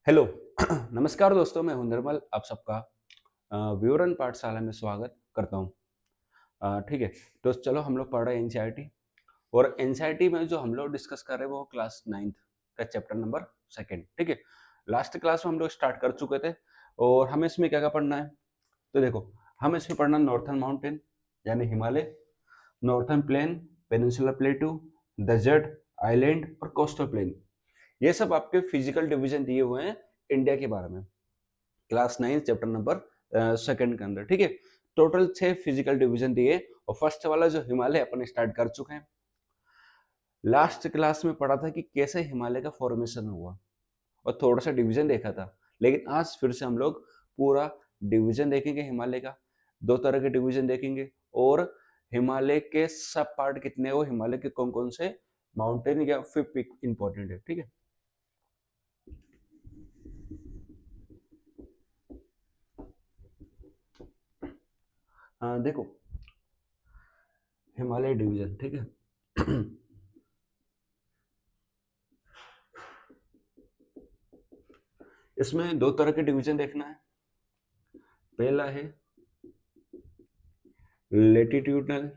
Hello नमस्कार दोस्तों, मैं हूं निर्मल। आप सबका विवरण पाठशाला में स्वागत करता हूं। ठीक है। तो चलो हम लोग पढ़ रहे हैं एनसीईआरटी। और एनसीईआरटी में जो हम लोग डिस्कस कर रहे हैं वो क्लास 9th का चैप्टर नंबर 2। ठीक है। लास्ट क्लास में हम लोग स्टार्ट कर चुके थे और हमें इसमें क्या क्या पढ़ना है। तो देखो, हम इसमें पढ़ना नॉर्थर्न माउंटेन यानी Himalaya, northern plain, peninsular plateau, desert, island और कोस्टल प्लेन। ये सब आपके फिजिकल डिवीजन दिए हुए हैं इंडिया के बारे में, क्लास 9 चैप्टर नंबर 2 के अंदर। ठीक है। टोटल 6 फिजिकल डिवीजन दिए और फर्स्ट वाला जो हिमालय अपन स्टार्ट कर चुके हैं। लास्ट क्लास में पढ़ा था कि कैसे हिमालय का फॉर्मेशन हुआ और थोड़ा सा डिवीजन देखा था। लेकिन आज फिर से हम लोग पूरा डिवीजन देखेंगे हिमालय का। दो तरह के डिवीजन देखेंगे और हिमालय के सब पार्ट कितने हो, हिमालय के कौन कौन से माउंटेन या फिर पिक इंपॉर्टेंट है। ठीक है। देखो, हिमालय डिवीजन। ठीक है। इसमें दो तरह के डिवीजन देखना है। पहला है लेटिट्यूडनल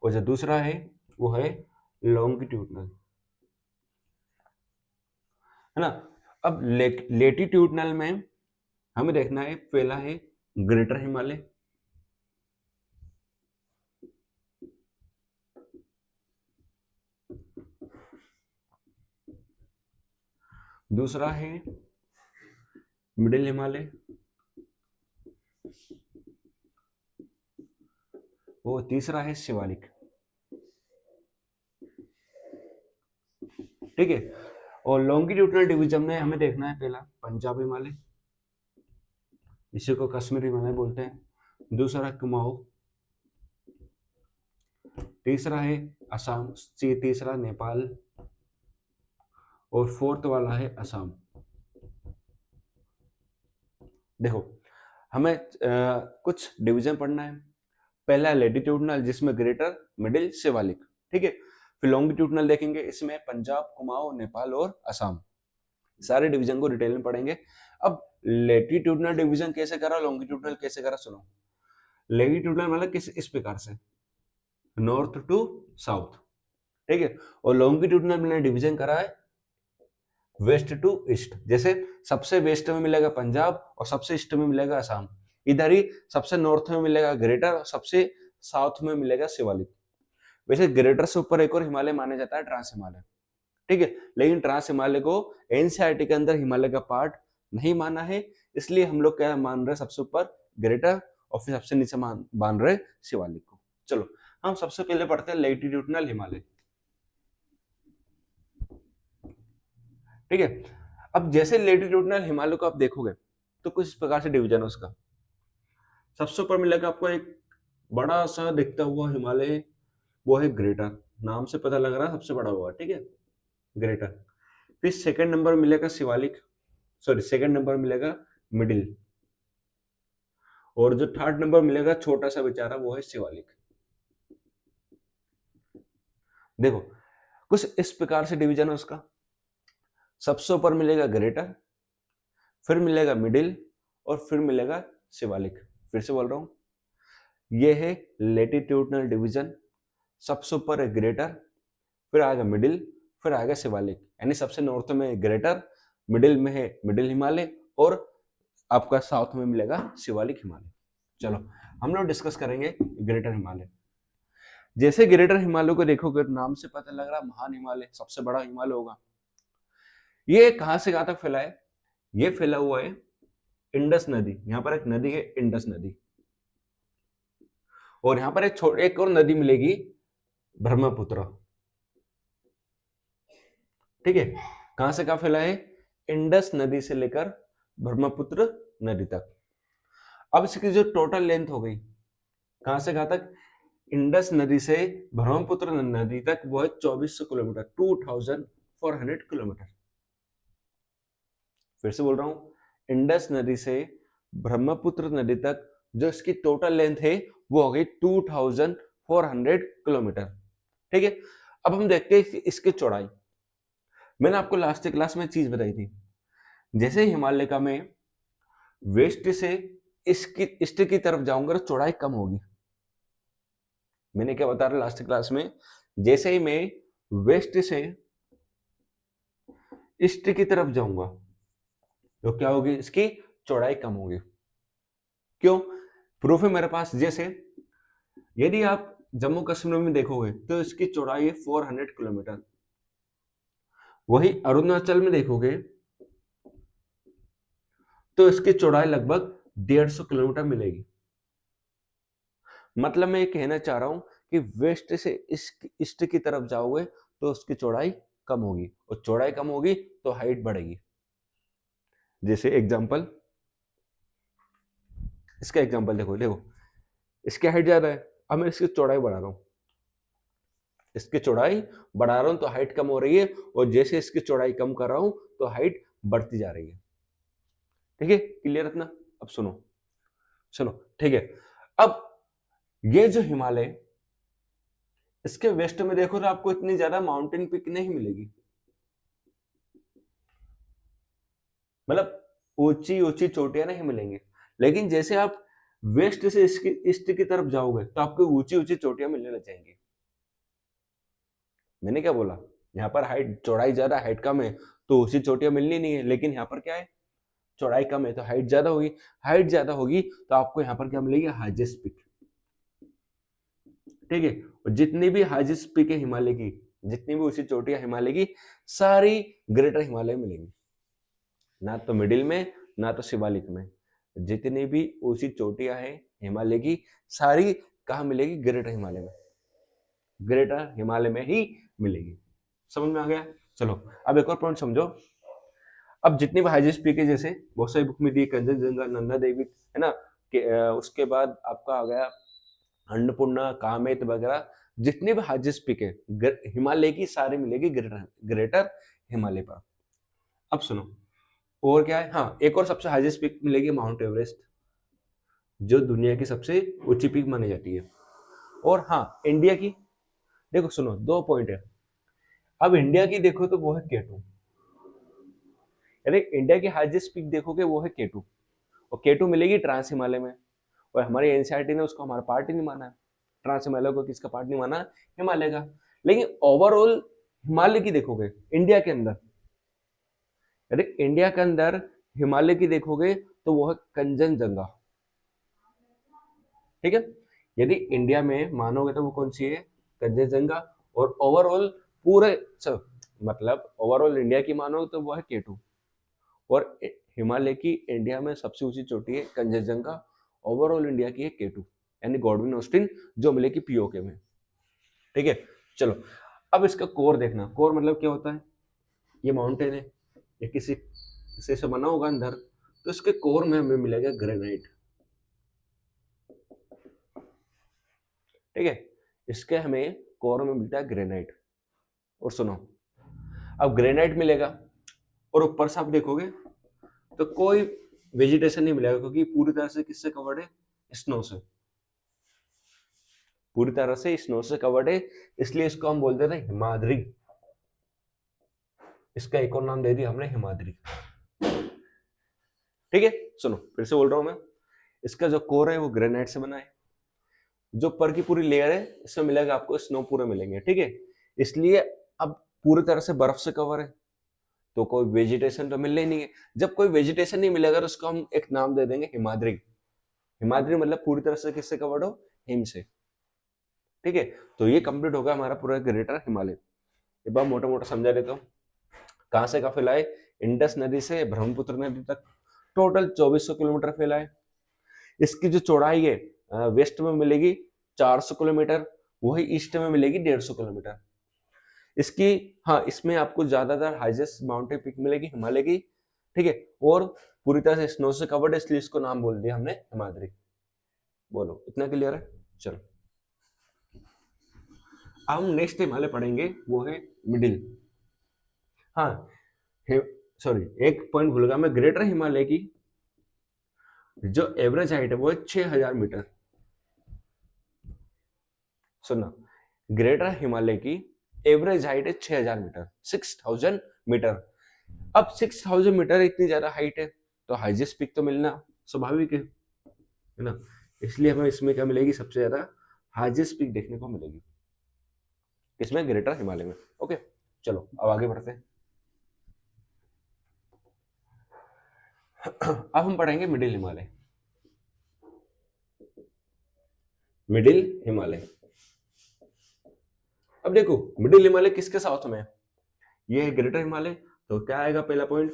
और जो दूसरा है वो है लॉन्गिट्यूडनल, है ना। अब लेटिट्यूडनल में हमें देखना है, पहला है ग्रेटर हिमालय, दूसरा है मिडिल हिमालय और तीसरा है शिवालिक। ठीक है। और लॉन्गिट्यूडनल डिवीजन में हमें देखना है पहला पंजाब हिमालय, इसी को कश्मीर हिमालय बोलते हैं, दूसरा कुमाऊं, तीसरा है असम, तीसरा नेपाल और फोर्थ वाला है असम। देखो, हमें कुछ डिवीजन पढ़ना है। पहला लेटिट्यूडनल जिसमें ग्रेटर, मिडिल, शिवालिक। ठीक है। फिर लॉन्गिट्यूडनल देखेंगे, इसमें पंजाब, कुमाऊं, नेपाल और असम। सारे डिवीजन को डिटेल में पढ़ेंगे। अब लेटिट्यूडनल डिवीजन कैसे करा, लॉन्गिट्यूडनल कैसे करा, सुनो। लेटिट्यूडनल मतलब किस इस प्रकार से, नॉर्थ टू साउथ। ठीक है। और लॉन्गिट्यूडनल मैंने डिवीजन करा है वेस्ट टू ईस्ट। जैसे सबसे वेस्ट में मिलेगा पंजाब और सबसे ईस्ट में मिलेगा असम। इधर ही सबसे नॉर्थ में मिलेगा ग्रेटर और सबसे साउथ में मिलेगा शिवालिक। वैसे ग्रेटर से ऊपर एक और हिमालय माना जाता है, ट्रांस हिमालय। ठीक है। लेकिन ट्रांस हिमालय को एनसीईआरटी के अंदर हिमालय का पार्ट नहीं माना है, इसलिए हम लोग क्या मान रहे हैं, सबसे ऊपर ग्रेटर और फिर सबसे नीचे मान रहे शिवालिक को। चलो, हम सबसे पहले पढ़ते हैं लेटिट्यूडनल हिमालय। ठीक है। अब जैसे लेटिट्यूडनल हिमालय को आप देखोगे तो कुछ इस प्रकार से डिवीजन है उसका। सबसे ऊपर मिलेगा आपको एक बड़ा सा दिखता हुआ हिमालय, वो है ग्रेटर। नाम से पता लग रहा है सबसे बड़ा हुआ। ठीक है, ग्रेटर। फिर सेकंड नंबर मिलेगा शिवालिक, सॉरी सेकंड नंबर मिलेगा मिडिल, और जो थर्ड नंबर मिलेगा छोटा सा बेचारा वो है शिवालिक। देखो, कुछ इस प्रकार से डिवीजन है उसका। सबसे ऊपर मिलेगा ग्रेटर, फिर मिलेगा मिडिल और फिर मिलेगा शिवालिक। फिर से बोल रहा हूं, ये है लेटिट्यूडनल डिवीजन। सबसे ऊपर है ग्रेटर, फिर आएगा मिडिल, फिर आएगा शिवालिक। यानी सबसे नॉर्थ में ग्रेटर, मिडिल में है मिडिल हिमालय और आपका साउथ में मिलेगा शिवालिक हिमालय। चलो, हम लोग डिस्कस करेंगे ग्रेटर हिमालय। जैसे ग्रेटर हिमालय को देखोगे, नाम से पता लग रहा महान हिमालय, सबसे बड़ा हिमालय होगा। ये कहां से कहां तक फैला है, ये फैला हुआ है इंडस नदी। यहाँ पर एक नदी है इंडस नदी, और यहाँ पर एक और नदी मिलेगी ब्रह्मपुत्र। ठीक है। कहां से कहां फैला है, इंडस नदी से लेकर ब्रह्मपुत्र नदी तक। अब इसकी जो टोटल लेंथ हो गई, कहां से कहां तक, इंडस नदी से ब्रह्मपुत्र नदी तक, वो है 2400 किलोमीटर, 2400 किलोमीटर। फिर से बोल रहा हूं, इंडस नदी से ब्रह्मपुत्र नदी तक जो इसकी टोटल लेंथ है वो हो गई 2400 किलोमीटर। ठीक है। अब हम देखते हैं इसकी चौड़ाई। मैंने आपको लास्ट क्लास में चीज बताई थी, जैसे हिमालय का मैं वेस्ट से इसकी ईस्ट की तरफ जाऊंगा तो चौड़ाई कम होगी। मैंने क्या बता रहा लास्ट क्लास में, जैसे ही मैं वेस्ट से ईस्ट की तरफ जाऊंगा तो क्या होगी, इसकी चौड़ाई कम होगी। क्यों? प्रूफ है मेरे पास। जैसे यदि आप जम्मू कश्मीर में देखोगे तो इसकी चौड़ाई है 400 किलोमीटर। वही अरुणाचल में देखोगे तो इसकी चौड़ाई लगभग 150 किलोमीटर मिलेगी। मतलब मैं ये कहना चाह रहा हूं कि वेस्ट से ईस्ट की तरफ जाओगे तो उसकी चौड़ाई कम होगी, और चौड़ाई कम होगी तो हाइट बढ़ेगी। जैसे एग्जांपल, इसका एग्जांपल देखो देखो इसकी हाइट ज्यादा है, अब मैं इसकी चौड़ाई बढ़ा रहा हूं, इसकी चौड़ाई बढ़ा रहा हूं तो हाइट कम हो रही है, और जैसे इसकी चौड़ाई कम कर रहा हूं तो हाइट बढ़ती जा रही है। ठीक है, क्लियर इतना? अब सुनो, चलो ठीक है। अब ये जो हिमालय, इसके वेस्ट में देखो तो आपको इतनी ज्यादा माउंटेन पीक नहीं मिलेगी, मतलब ऊंची ऊंची चोटियां नहीं मिलेंगी। लेकिन जैसे आप वेस्ट से ईस्ट की तरफ जाओगे तो आपको ऊंची ऊंची चोटियां मिलने लग जाएंगी। मैंने क्या बोला, यहाँ पर हाइट चौड़ाई ज्यादा हाइट कम है तो ऊंची चोटियां मिलनी नहीं है, लेकिन यहाँ पर क्या है, चौड़ाई कम है तो हाइट ज्यादा होगी। हाइट ज्यादा होगी तो आपको यहाँ पर क्या मिलेगी, हाईएस्ट पीक। ठीक है, और जितनी भी हाईएस्ट पीक है हिमालय की, जितनी भी ऊंची चोटियां हिमालय की, सारी ग्रेटर हिमालय मिलेंगी, ना तो मिडिल में ना तो शिवालिक में। जितनी भी ऊंची चोटियां हैं हिमालय की, सारी कहाँ मिलेगी, ग्रेटर हिमालय में, ग्रेटर हिमालय में ही मिलेगी। समझ में आ गया? चलो अब एक और पॉइंट समझो। अब जितनी भी हाईएस्ट पीक है, जैसे बहुत सारी बुक में दी, कंचनजंगा, नंदा देवी, है ना, उसके बाद आपका आ गया अन्नपूर्णा, कामेत वगैरह, जितनी भी हाईएस्ट पीक है हिमालय की, सारी मिलेगी ग्रेटर ग्रेटर हिमालय पर। अब सुनो और क्या है, हाँ एक और सबसे हाईएस्ट पीक मिलेगी, माउंट एवरेस्ट, जो दुनिया की सबसे ऊंची पीक मानी जाती है। और हाँ इंडिया की, देखो सुनो दो पॉइंट है। अब इंडिया की देखो तो वो है केटू, यानी इंडिया की हाईएस्ट पीक देखोगे वो है केटू, और केटू मिलेगी ट्रांस हिमालय में। और हमारी एनसीईआरटी ने उसको हमारा पार्ट ही नहीं माना है, ट्रांस हिमालय को किसका पार्ट नहीं माना, हिमालय का। लेकिन ओवरऑल हिमालय की देखोगे इंडिया के अंदर, यदि इंडिया के अंदर हिमालय की देखोगे तो वो है कंचनजंगा। ठीक है, यदि इंडिया में मानोगे तो वो कौन सी है, कंचनजंगा। और ओवरऑल पूरे मतलब ओवरऑल इंडिया की मानोगे तो वो है केटू। और हिमालय की इंडिया में सबसे ऊंची चोटी है कंचनजंगा, ओवरऑल इंडिया की है केटू, यानी गॉडविन ऑस्टिन, जो मिलेगी पीओके में। ठीक है, चलो अब इसका कोर देखना। कोर मतलब क्या होता है, ये माउंटेन है, ये किसी से बना होगा अंदर, तो इसके कोर में हमें मिलेगा ग्रेनाइट। ठीक है, इसके हमें कोर में मिलता है ग्रेनाइट। और सुनो, अब ग्रेनाइट मिलेगा और ऊपर से आप देखोगे तो कोई वेजिटेशन नहीं मिलेगा, क्योंकि पूरी तरह से किससे कवर्ड है, स्नो से, पूरी तरह से स्नो से कवर्ड है, इसलिए इसको हम बोलते थे हिमाद्री। इसका एक और नाम दे दिया हमने, हिमाद्री। ठीक है, सुनो फिर से बोल रहा हूं मैं, इसका जो कोर है वो ग्रेनाइट से बना है, जो पर की पूरी लेयर है इसमें मिलेगा आपको स्नो पूरे मिलेंगे। ठीक है, इसलिए अब पूरी तरह से बर्फ से कवर है तो कोई वेजिटेशन तो मिलने ही नहीं है। जब कोई वेजिटेशन नहीं मिलेगा तो उसको हम एक नाम दे देंगे हिमाद्री। हिमाद्री मतलब पूरी तरह से किससे कवर्ड हो, हिम से। ठीक है, तो ये कंप्लीट होगा हमारा पूरा ग्रेटर हिमालय। एक बार मोटा मोटा समझा देता हूँ, कहां से कहां फैला है, इंडस नदी से ब्रह्मपुत्र नदी तक टोटल 2400 किलोमीटर फैला है। इसकी जो चौड़ाई है वेस्ट में मिलेगी 400 किलोमीटर, वही ईस्ट में मिलेगी 150 किलोमीटर। इसकी, हाँ इसमें आपको ज्यादातर हाईएस्ट माउंटेन पीक मिलेगी हिमालय की। ठीक है, और पूरी तरह से स्नो से कवर्ड है, इसलिए इसको नाम बोल दिया हमने हिमाद्री। बोलो इतना क्लियर है? चलो अब हम नेक्स्ट हिमालय पढ़ेंगे, वो है मिडिल। हाँ सॉरी एक पॉइंट भूल गया मैं, ग्रेटर हिमालय की जो एवरेज हाइट है वो है 6000 मीटर। सुनना, ग्रेटर हिमालय की एवरेज हाइट है 6000 मीटर, 6000 मीटर। अब 6000 मीटर इतनी ज्यादा हाइट है, तो हाईएस्ट पीक तो मिलना स्वाभाविक है ना। इसलिए हमें इसमें क्या मिलेगी, सबसे ज्यादा हाईएस्ट पीक देखने को मिलेगी, इसमें ग्रेटर हिमालय में। ओके, चलो अब आगे बढ़ते हैं। अब हम पढ़ेंगे मिडिल हिमालय। मिडिल हिमालय, अब देखो मिडिल हिमालय किसके साउथ में है, ये है ग्रेटर हिमालय, तो क्या आएगा पहला पॉइंट,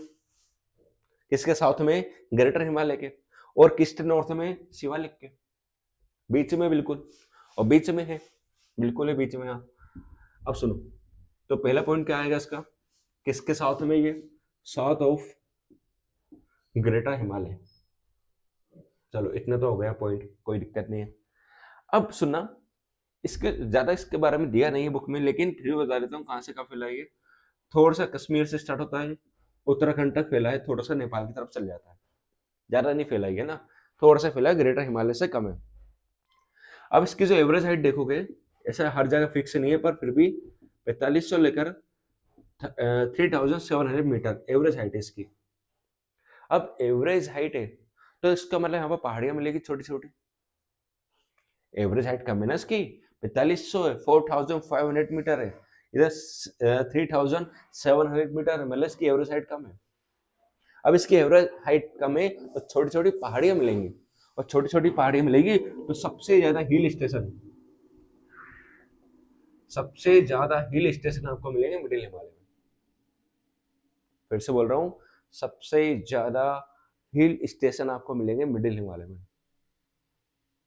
किसके साउथ में, ग्रेटर हिमालय के, और किसके नॉर्थ में, शिवालिक के, बीच में बिल्कुल, और बीच में है, बिल्कुल है बीच में। हाँ, अब सुनो, तो पहला पॉइंट क्या आएगा इसका, किसके साउथ में, ये साउथ ऑफ ग्रेटर हिमालय। चलो इतना तो हो गया पॉइंट, कोई दिक्कत नहीं है। अब सुनना, इसके ज्यादा इसके बारे में दिया नहीं है बुक में, लेकिन फिर भी बता देता हूँ कहाँ से कहाँ फैला है ये। थोड़ा सा कश्मीर से स्टार्ट होता है, उत्तराखंड तक फैला है, थोड़ा सा नेपाल की तरफ चल जाता है, ज्यादा नहीं फैला है ना, थोड़ा सा फैला है, ग्रेटर हिमालय से कम है। अब इसकी जो एवरेज हाइट देखोगे, ऐसा हर जगह फिक्स नहीं है, पर फिर भी 4500 लेकर 3700 मीटर एवरेज हाइट है इसकी। अब एवरेज हाइट है, तो इसका मतलब यहाँ पर पहाड़ियां मिलेगी छोटी छोटी, एवरेज हाइट कम है ना इसकी, 4500 है, 4500 मीटर है, इधर 3700 मीटर है, मतलब इसकी एवरेज हाइट कम है। अब इसकी एवरेज हाइट कम है, तो छोटी छोटी पहाड़ियां मिलेंगी, और छोटी छोटी पहाड़ियां मिलेगी तो सबसे ज्यादा हिल स्टेशन, सबसे ज्यादा हिल स्टेशन आपको मिलेंगे मिडिल हिमालय में। फिर से बोल रहा हूँ, सबसे ज्यादा हिल स्टेशन आपको मिलेंगे मिडिल हिमालय में।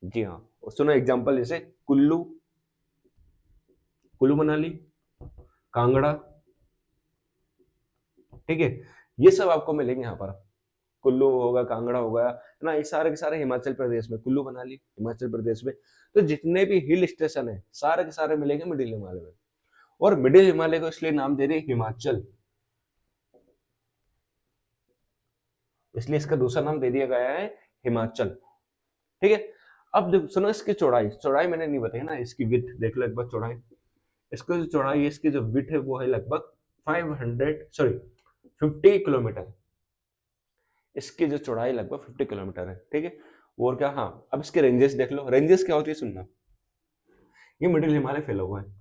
जी हाँ, और सुनो एग्जांपल, जैसे कुल्लू, कुल्लू मनाली, कांगड़ा, ठीक है, ये सब आपको मिलेंगे यहाँ पर। कुल्लू होगा, कांगड़ा होगा, है ना, ये सारे के सारे हिमाचल प्रदेश में, कुल्लू मनाली हिमाचल प्रदेश में। तो जितने भी हिल स्टेशन है सारे के सारे मिलेंगे मिडिल हिमालय में। और मिडिल हिमालय को इसलिए नाम दे रहे हिमाचल, इसलिए इसका दूसरा नाम दे दिया गया है हिमाचल, ठीक है। अब देखो सुनो, इसकी चौड़ाई, चौड़ाई मैंने नहीं बताई ना, इसकी विड्थ देख लो एक बार, चौड़ाई, इसकी जो चौड़ाई है, इसकी जो विड्थ है वो है लगभग 50 किलोमीटर, इसकी जो चौड़ाई लगभग 50 किलोमीटर है, ठीक है। और क्या, हाँ, अब इसके रेंजेस देख लो, रेंजेस क्या होती है सुनना, ये मिडिल हिमालय फैला हुआ है,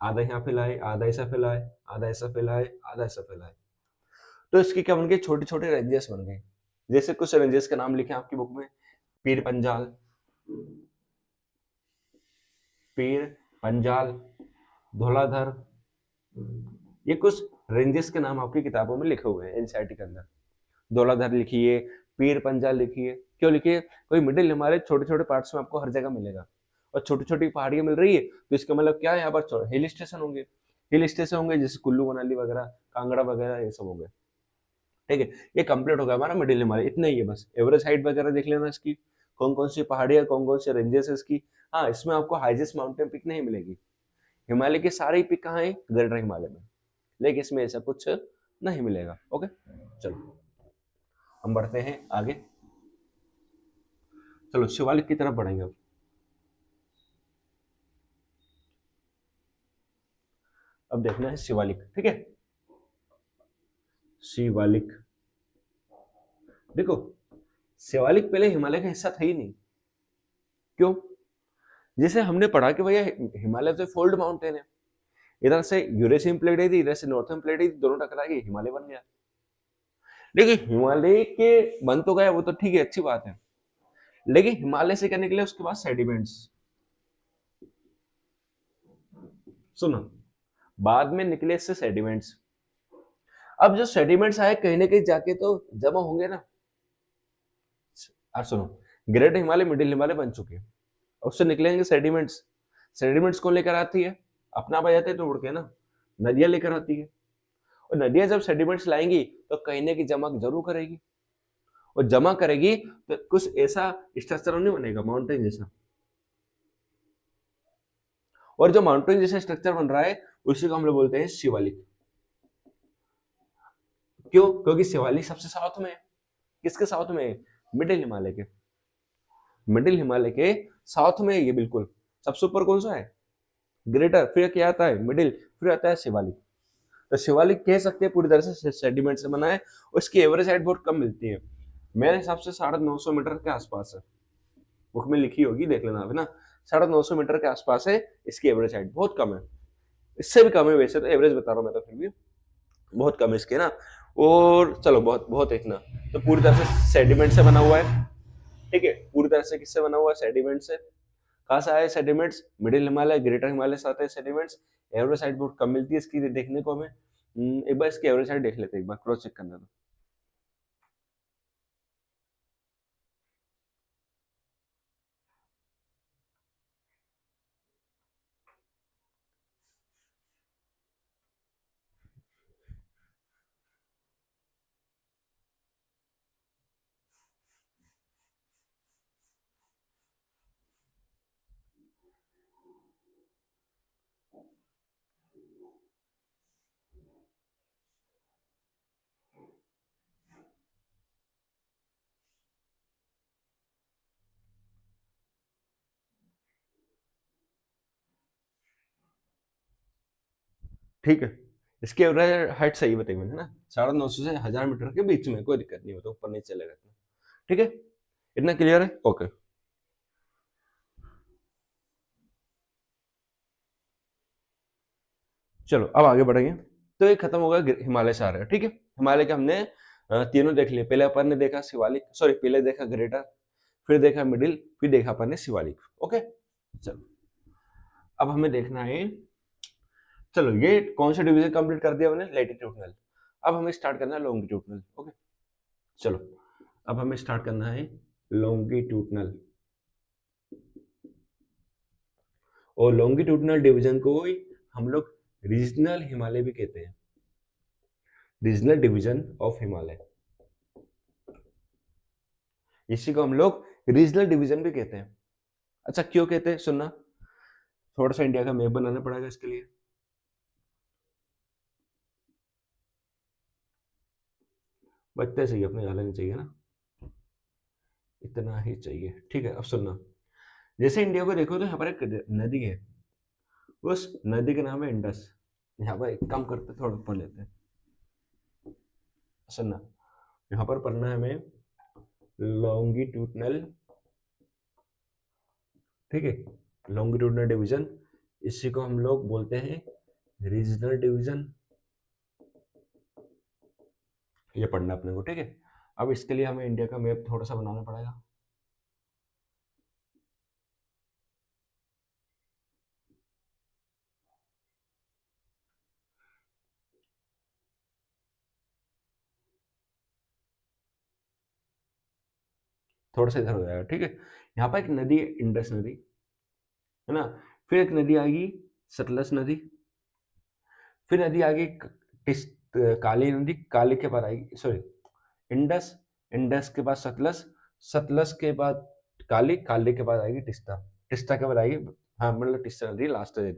आधा यहाँ फैला है, आधा ऐसा फैला है, आधा ऐसा फैला है, आधा ऐसा फैला है, तो इसके क्या बन गए, छोटे छोटे रेंजेस बन गए। जैसे कुछ रेंजेस का नाम लिखे आपकी बुक में, पीर पंजाल, पीर पंजाल, धौलाधर, ये कुछ रेंजेस के नाम आपकी किताबों में लिखे हुए हैं एनसीईआरटी के अंदर। धौलाधर लिखिए, पीर पंजाल लिखिए, क्यों लिखिए, कोई मिडिल हिमालय छोटे छोटे पार्ट्स में आपको हर जगह मिलेगा, और छोटी छोटी पहाड़ियां मिल रही है, तो इसका मतलब क्या है, यहाँ पर हिल स्टेशन होंगे, हिल स्टेशन होंगे, जैसे कुल्लू मनाली वगैरह, कांगड़ा वगैरह, ये सब होंगे, ठीक है। ये कंप्लीट होगा हमारा मिडिल हिमालय, इतना ही है बस। एवरेज हाइट वगैरह देख लेना इसकी, कौन कौन सी पहाड़ियां, कौन कौन से रेंजेस है इसकी। हाँ, इसमें आपको हाईएस्ट माउंटेन पिक नहीं मिलेगी, हिमालय के सारे पिक कहाँ है, ग्रेटर हिमालय में, लेकिन इसमें ऐसा कुछ नहीं मिलेगा। ओके, चलो हम बढ़ते हैं आगे, चलो शिवालिक की तरफ बढ़ेंगे अब देखना है शिवालिक, ठीक है। शिवालिक, देखो शिवालिक पहले हिमालय का हिस्सा था ही नहीं, क्यों, जैसे हमने पढ़ा कि भैया हिमालय तो फोल्ड माउंटेन है, इधर से यूरेशियन प्लेट है, इधर से नॉर्थर्न प्लेट है, दोनों टकरा के हिमालय बन गया। लेकिन हिमालय के बन तो गया, वो तो ठीक है, अच्छी बात है, लेकिन हिमालय से क्या निकले उसके बाद, सेडिमेंट्स, सुनो, बाद में निकले इससे सेडिमेंट्स। अब जो सेडिमेंट्स आए कहीं ना कहीं जाके तो जमा होंगे ना। अब सुनो, ग्रेट हिमालय मिडिल हिमालय बन चुके हैं, उससे निकलेंगे सेडिमेंट्स, सेडिमेंट्स कौन लेकर आती है, अपना आ जाते हैं तो उड़ के ना, नदियां लेकर आती है, और नदियां जब सेडिमेंट्स लाएंगी तो कहीं ना कहीं जमा जरूर करेगी, और जमा करेगी तो कुछ ऐसा स्ट्रक्चर नहीं बनेगा माउंटेन जैसा, और जो माउंटेन जैसा स्ट्रक्चर बन रहा है उसी को हम लोग बोलते हैं शिवालिक। क्यों, क्योंकि शिवालिक सबसे साउथ में है, किसके साउथ में है, मिडिल हिमालय के, मिडिल हिमालय के साउथ में है ये बिल्कुल। सबसे ऊपर कौन सा है, ग्रेटर, फिर क्या आता है मिडिल, फिर आता है शिवालिक। तो शिवालिक कह सकते हैं पूरी तरह से सेडिमेंट से बना है, और इसकी एवरेज हाइट बहुत कम मिलती है, मेरे हिसाब से 950 मीटर के आसपास है, बुक में लिखी होगी, देख लेना आप, है ना। 950 मीटर के आसपास है इसकी एवरेज हाइट, बहुत कम है, इससे भी कम है वैसे, तो एवरेज बता रहा हूँ मैं, तो फिर भी बहुत कम है इसके ना। और चलो बहुत बहुत इतना, तो पूरी तरह से सेडिमेंट से बना हुआ है, ठीक है, पूरी तरह से किससे बना हुआ है, सेडिमेंट से। कहाँ से आए sediments, middle Himalaya, greater Himalaya से आते हैं सेडिमेंट्स, एवरेज हाइट बहुत कम मिलती है इसकी देखने को हमें। एक बार इसकी एवरेज हाइट देख लेते हैं, एक बार क्रॉस चेक करना तो। ठीक है, इसकी एवरेज हाइट सही बताई मैंने ना, 950 से 1000 मीटर के बीच में, कोई दिक्कत नहीं होता, ऊपर नहीं चलेगा इतना, ठीक है, इतना क्लियर है, ओके। चलो अब आगे बढ़ेंगे, तो ये खत्म होगा हिमालय से आ रहा है, ठीक है। हिमालय के हमने तीनों देख लिए, पहले अपन ने देखा शिवालिक, सॉरी पहले देखा ग्रेटर, फिर देखा मिडिल, फिर देखा अपन ने शिवालिक, ओके। चलो अब हमें देखना है, चलो ये कौन सा डिवीजन कंप्लीट कर दिया हमने, लैटिट्यूडनल, अब हमें स्टार्ट करना है लॉन्गिट्यूडनल, ओके। चलो अब हमें स्टार्ट करना है लॉन्गिट्यूडनल, और लॉन्गिट्यूडनल डिवीजन को ही हम लोग रीजनल हिमालय भी कहते हैं, रीजनल डिवीजन ऑफ हिमालय, इसी को हम लोग रीजनल डिवीजन भी कहते हैं। अच्छा क्यों कहते हैं, सुनना, थोड़ा सा इंडिया का मैप बनाना पड़ेगा इसके लिए, बचते सही, अपने ज़्यादा नहीं चाहिए ना, इतना ही चाहिए, ठीक है। अब सुनना, जैसे इंडिया को देखो तो यहाँ पर एक नदी है, उस नदी का नाम है इंडस, यहाँ पर एक काम करते थोड़ा पढ़ लेते हैं, सुनना, यहाँ पर पढ़ना है हमें लॉन्गिट्यूडनल, ठीक है, लॉन्गिट्यूडनल डिवीजन, इसी को हम लोग बोलते हैं रीजनल डिवीजन, ये पढ़ना अपने को, ठीक है। अब इसके लिए हमें इंडिया का मैप थोड़ा सा बनाना पड़ेगा, थोड़ा सा इधर हो जाएगा, ठीक है। यहाँ पर एक नदी है इंडस नदी, है ना, फिर एक नदी आएगी सतलज नदी, फिर नदी आएगी काली नदी, काली के बाद आएगी, सॉरी इंडस, इंडस के बाद सतलज, सतलज के बाद काली, काली के बाद आएगी टिस्टा, टिस्टा के बाद आएगी, हाँ मतलब टिस्टा नदी लास्ट नदी,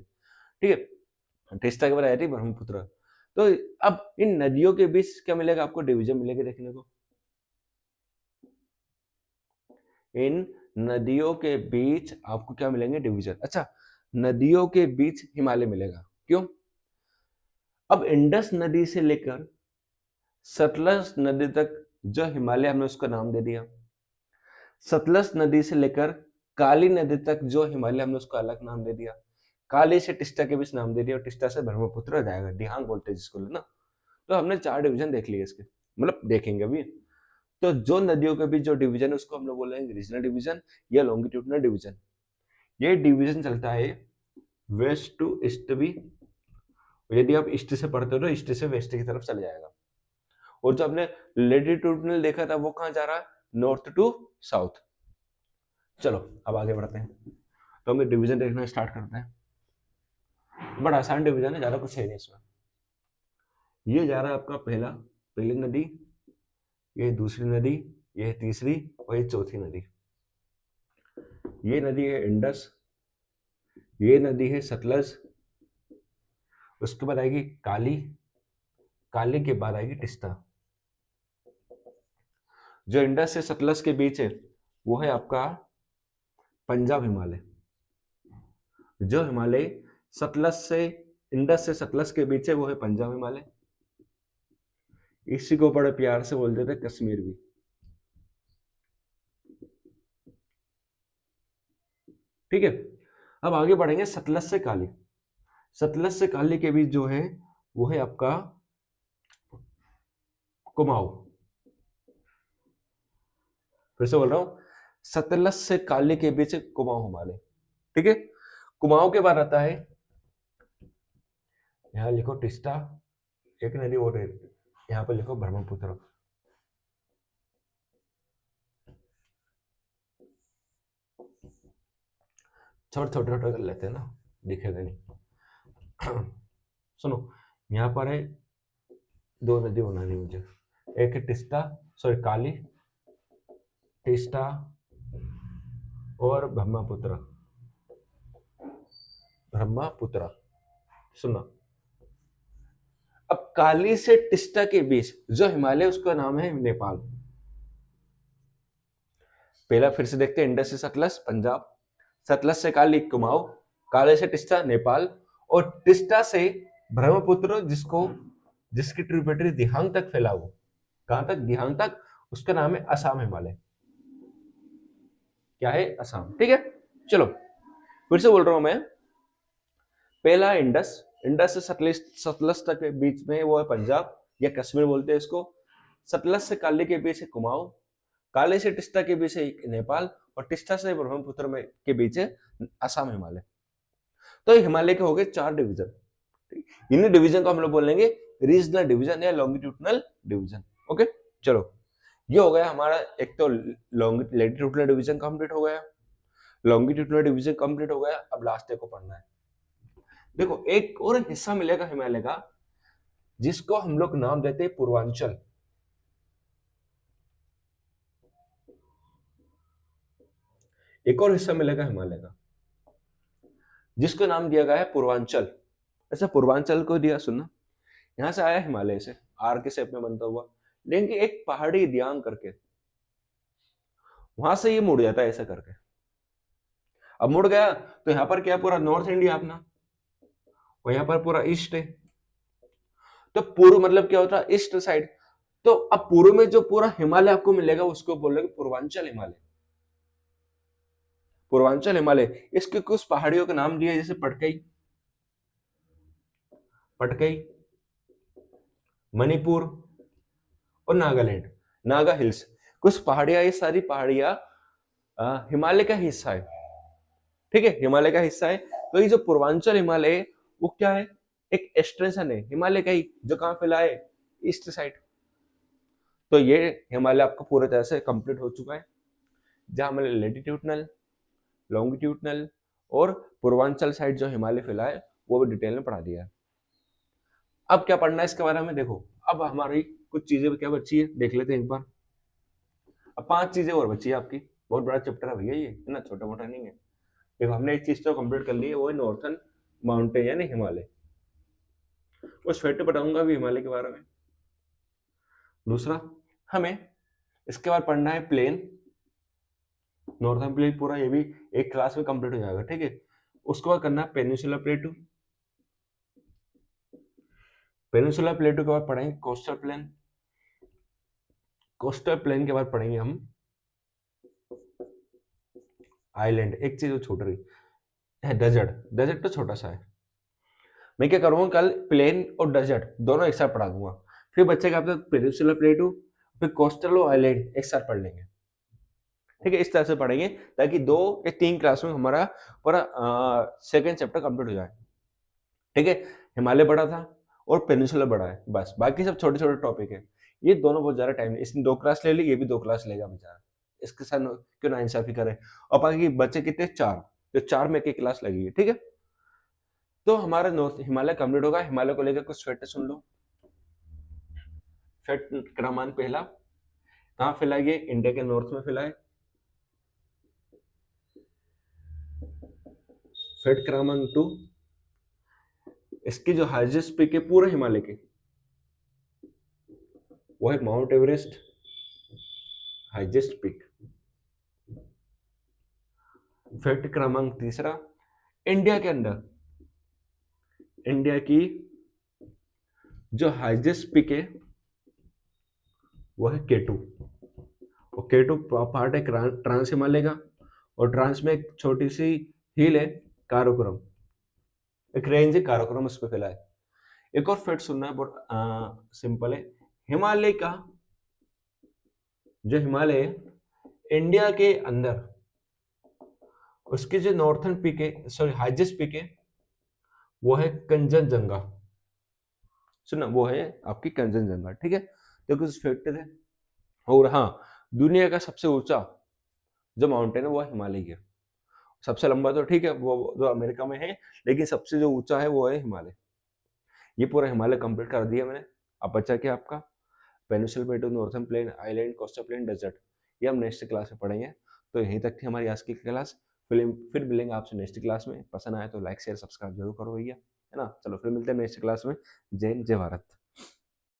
ठीक है, टिस्टा के बाद आएगी ब्रह्मपुत्र। तो अब इन नदियों के बीच क्या मिलेगा आपको, डिवीजन मिलेगा देखने को, इन नदियों के बीच आपको क्या मिलेंगे, डिवीजन। अच्छा नदियों के बीच हिमालय मिलेगा, क्यों, अब इंडस नदी से लेकर सतलज नदी तक जो हिमालय, हमने उसका नाम दे दिया, सतलज नदी से लेकर काली नदी तक जो हिमालय, हमने उसका अलग नाम दे दिया, काली से टिस्टा के बीच नाम दे दिया, और टिस्टा से ब्रह्मपुत्र जाएगा, दिहांग बोलते हैं जिसको ना। तो हमने 4 डिवीजन देख लिए इसके, मतलब देखेंगे अभी। तो जो नदियों के बीच जो डिवीजन है उसको हम लोग बोलेंगे रीजनल डिवीजन या लॉन्गिट्यूडनल डिवीजन। ये डिवीजन चलता है वेस्ट टू ईस्ट भी, यदि आप ईस्ट से पढ़ते हो तो ईस्ट से वेस्ट की तरफ चले जाएगा, और जो आपने लेटिट्यूडनल देखा था वो कहाँ जा रहा है, नॉर्थ टू साउथ। चलो अब आगे बढ़ते हैं, तो हम डिवीजन देखना स्टार्ट करते हैं, बड़ा आसान डिवीजन है, ज्यादा कुछ है नहीं इसमें। ये जा रहा है आपका पहली नदी, ये दूसरी नदी, ये तीसरी, और ये चौथी नदी, ये नदी है इंडस, ये नदी है सतलज, उसके बाद आएगी काली, काली के बाद आएगी टिस्टा। जो इंडस से सतलज के बीच है वो है आपका पंजाब हिमालय, जो हिमालय सतलज से इंडस से सतलज के बीच है वो है पंजाब हिमालय। इसी को बड़े प्यार से बोलते थे कश्मीर भी। ठीक है, अब आगे बढ़ेंगे सतलज से काली। सतलज से काली के बीच जो है वो है आपका कुमाऊं। फिर से बोल रहा हूं, सतलज से काली के बीच कुमाऊं हिमालय। ठीक है, कुमाऊं के बाद आता है, यहां लिखो टिस्टा, एक नदी और है, यहां पर लिखो ब्रह्मपुत्र। छोटे छोटे छोटे कर लेते हैं ना, दिखेगा नहीं। सुनो, यहाँ पर है, दो नदी बनानी मुझे, एक है टिस्टा, सॉरी काली, टिस्टा और ब्रह्मपुत्र। ब्रह्मपुत्र, सुनो, अब काली से टिस्टा के बीच जो हिमालय उसका नाम है नेपाल। पहला फिर से देखते हैं, इंडस से सतलज पंजाब, सतलज से काली कुमाऊं, काले से टिस्टा नेपाल, और टिस्टा से ब्रह्मपुत्र जिसको जिसकी ट्रिब्यूटरी दिहांग तक फैला हुआ। कहां तक? दिहांग तक। उसका नाम है असम हिमालय। क्या है? असम। ठीक है, चलो फिर से बोल रहा हूं मैं। पहला इंडस, इंडस से सतलज, सतलज तक के बीच में वो है पंजाब या कश्मीर बोलते हैं इसको। सतलज से काली के बीच है कुमाऊं, काले से टिस्टा के बीच है नेपाल, और टिस्टा से ब्रह्मपुत्र में के बीच है असम हिमालय। तो हिमालय के हो गए 4 डिवीजन। इन्हीं डिवीजन को हम लोग बोलेंगे रीजनल डिवीजन या लॉन्गिट्यूडनल डिवीजन। ओके, चलो ये हो गया हमारा, एक तो लैटिट्यूडनल डिवीजन कंप्लीट हो गया, लॉन्गिट्यूडनल डिवीजन कंप्लीट हो गया। अब लास्ट को पढ़ना है। देखो एक और हिस्सा मिलेगा हिमालय का जिसको हम लोग नाम देते हैं पूर्वांचल। एक और हिस्सा मिलेगा हिमालय का जिसको नाम दिया गया है पूर्वांचल। ऐसा पूर्वांचल को दिया, सुनना, यहां से आया हिमालय से, आर के शेप में बनता हुआ, लेकिन एक पहाड़ी दियांग करके वहां से ये मुड़ जाता है ऐसा करके। अब मुड़ गया तो यहाँ पर क्या, पूरा नॉर्थ इंडिया अपना, और यहाँ पर पूरा ईस्ट है। तो पूर्व मतलब क्या होता है? East side. तो अब पूर्व में जो पूरा हिमालय आपको मिलेगा उसको बोलेंगे पूर्वांचल हिमालय। पूर्वांचल हिमालय, इसके कुछ पहाड़ियों के नाम दिए, जैसे पटकई, पटकई, मणिपुर और नागालैंड, नागा हिल्स। कुछ पहाड़ियां, ये सारी पहाड़ियां हिमालय का हिस्सा है। ठीक है, हिमालय का हिस्सा है। तो ये जो पूर्वांचल हिमालय है वो क्या है? एक एक्सटेंशन है हिमालय का ही, जो कहां फैला है? East side. तो ये हिमालय आपका पूरी तरह से कंप्लीट हो चुका है, जहां हमने लेटिट्यूडनल, लॉन्गिट्यूडनल और पूर्वांचल साइड जो हिमालय फैला है वो भी डिटेल में पढ़ा दिया है। अब क्या पढ़ना है इसके बारे में? देखो अब हमारी कुछ चीजें क्या बची है देख लेते हैं एक बार। अब 5 चीजें और बची है आपकी। बहुत बड़ा चैप्टर है भैया, ये है ना, छोटा मोटा नहीं है। देखो हमने एक चीज तो कंप्लीट कर ली है, वो है नॉर्थन माउंटेन यानी हिमालय। उस फिर बताऊंगा भी हिमालय के बारे में। दूसरा, हमें इसके बाद पढ़ना है प्लेन, नॉर्थन प्लेन पूरा, ये भी एक क्लास में कंप्लीट हो जाएगा। ठीक है, उसके बाद करना है पेनिनसुलर प्लेटू। पेनिनसुलर प्लेटू के बाद पढ़ेंगे कोस्टल प्लेन। कोस्टल प्लेन के बाद पढ़ेंगे हम आइलैंड। एक चीज छूट रही है, डेजर्ट। डेजर्ट तो छोटा सा है। मैं क्या करूंगा, कल प्लेन और डेजर्ट दोनों एक साथ पढ़ा दूंगा। फिर बच्चे का पेनिनसुलर प्लेटू, फिर कोस्टल और आइलैंड एक साथ पढ़ लेंगे। ठीक है, इस तरह से पढ़ेंगे ताकि 2 या 3 क्लास में हमारा पूरा सेकेंड चैप्टर कंप्लीट हो जाए। ठीक है, हिमालय बड़ा था और पेनिनसुला बड़ा है, बस बाकी सब छोटे छोटे टॉपिक है। ये दोनों बहुत ज्यादा टाइम, इसने 2 क्लास ले ली, ये भी 2 क्लास लेगा बेचारा, इसके साथ क्यों ना इंसाफी करे। और बाकी बच्चे कितने? 4, तो 4 में एक क्लास लगेगी। ठीक है, तो हमारा नॉर्थ हिमालय कंप्लीट होगा। हिमालय को लेकर कुछ फैक्ट सुन लो। फैक्ट क्रमांक पहला, कहाँ फैला? ये इंडिया के नॉर्थ में फैला है। फैक्ट क्रमांक 2, इसकी जो हाईएस्ट पीक है पूरे हिमालय के, वो है mount Everest, highest peak. Fact क्रमांक तीसरा, इंडिया के अंदर इंडिया की जो हाईएस्ट पीक है वो है केटू। और केटू पार्ट है ट्रांस हिमालय का, और ट्रांस में एक छोटी सी हिल है काराकोरम, एक रेंज है काराकोरम, उस पर फैला है। एक और फैक्ट सुनना है, बहुत सिंपल है। हिमालय का जो हिमालय है इंडिया के अंदर, उसकी जो नॉर्थन पीक है, सॉरी हाईएस्ट पीक है, वो है कंचनजंगा। सुना, वो है आपकी कंचनजंगा, ठीक है। तो कुछ फैक्ट थे। और हाँ, दुनिया का सबसे ऊंचा जो माउंटेन है वो हिमालय है। सबसे लंबा तो ठीक है वो जो अमेरिका में है, लेकिन सबसे जो ऊंचा है वो है हिमालय। ये पूरा हिमालय कंप्लीट कर दिया मैंने। अब बचा क्या आपका? Peninsula plateau, northern plain, island, coastal plain, desert. ये हम नेक्स्ट क्लास में पढ़ेंगे। तो यहीं तक थी हमारी आज की क्लास। फिर मिलेंगे आपसे नेक्स्ट क्लास में। पसंद आए तो लाइक शेयर सब्सक्राइब जरूर करो भैया, है ना। चलो फिर मिलते हैं नेक्स्ट क्लास में। जय हिंद, जय भारत।